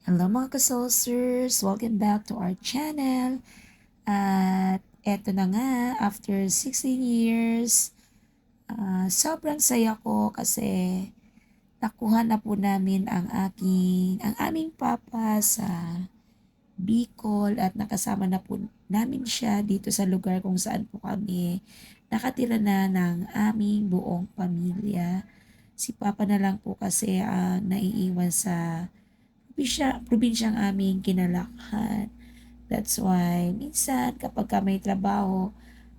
Hello mga ka-soulsters! Welcome back to our channel. At eto na nga, after 16 years, sobrang saya ko kasi nakuha na po namin ang aming papa sa Bicol at nakasama na po namin siya dito sa lugar kung saan po kami nakatira na ng aming buong pamilya. Si papa na lang po kasi ang naiiwan sa probinsyang aming kinalakhan. That's why minsan kapag ka may trabaho,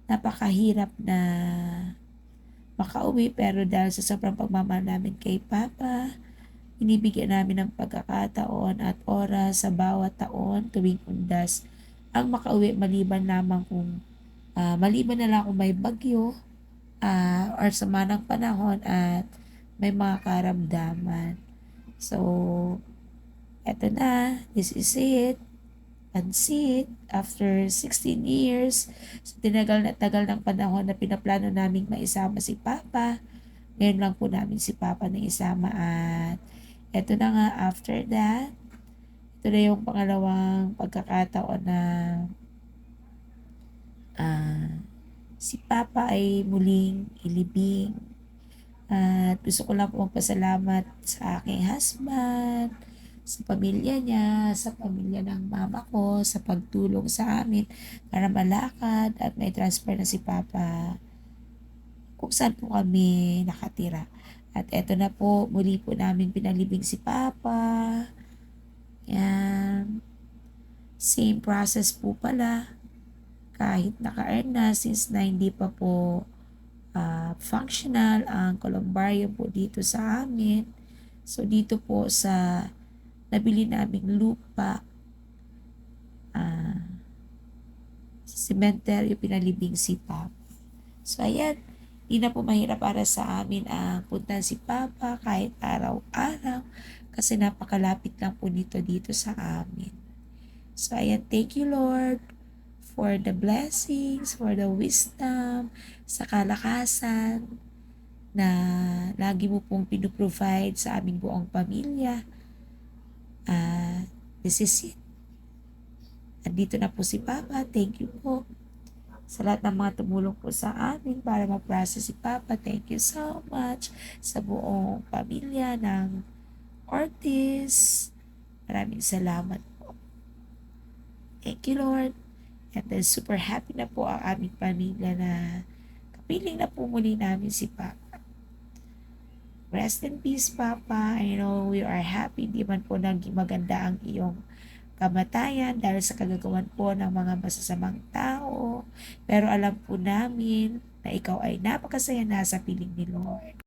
napakahirap na makauwi pero dahil sa sobrang pagmamahal namin kay Papa, binibigyan namin ng pagkakataon at oras sa bawat taon tuwing undas ang makauwi maliban na lang kung may bagyo or sama ng panahon at may mga karamdaman. So, eto na, this is it. Pansit, after 16 years, sa tagal ng panahon na pinaplano naming maisama si Papa, ngayon lang po namin si Papa na isama at eto na nga after that, ito na yung pangalawang pagkakataon na ah, si Papa ay muling ilibing at gusto ko lang po magpasalamat sa aking husband, sa pamilya niya, sa pamilya ng mama ko, sa pagtulong sa amin para malakad at may transfer na si Papa kung saan po kami nakatira. At eto na po, muli po namin pinalibing si Papa. Yan. Same process po pala. Kahit naka-earn na since na hindi pa po functional ang columbarium po dito sa amin. So dito po sa nabili naming lupa, sa cemetery pinalibing si Papa. So ayan, di na po mahirap para sa amin ang puntan si Papa kahit araw-araw kasi napakalapit lang po nito dito sa amin. So ayan, thank you Lord for the blessings, for the wisdom, sa kalakasan na lagi mo pong pinuprovide sa aming buong pamilya. This is it. Andito na po si Papa. Thank you po sa lahat ng mga tumulong po sa amin para ma-process si Papa. Thank you so much sa buong pamilya ng Ortiz. Maraming salamat po. Thank you Lord. And then super happy na po ang aming pamilya na kapiling na po muli namin si Papa. Rest in peace, Papa. I know we are happy. Di man po naging maganda ang iyong kamatayan dahil sa kagagawan po ng mga masasamang tao. Pero alam po namin na ikaw ay napakasaya na sa piling ni Lord.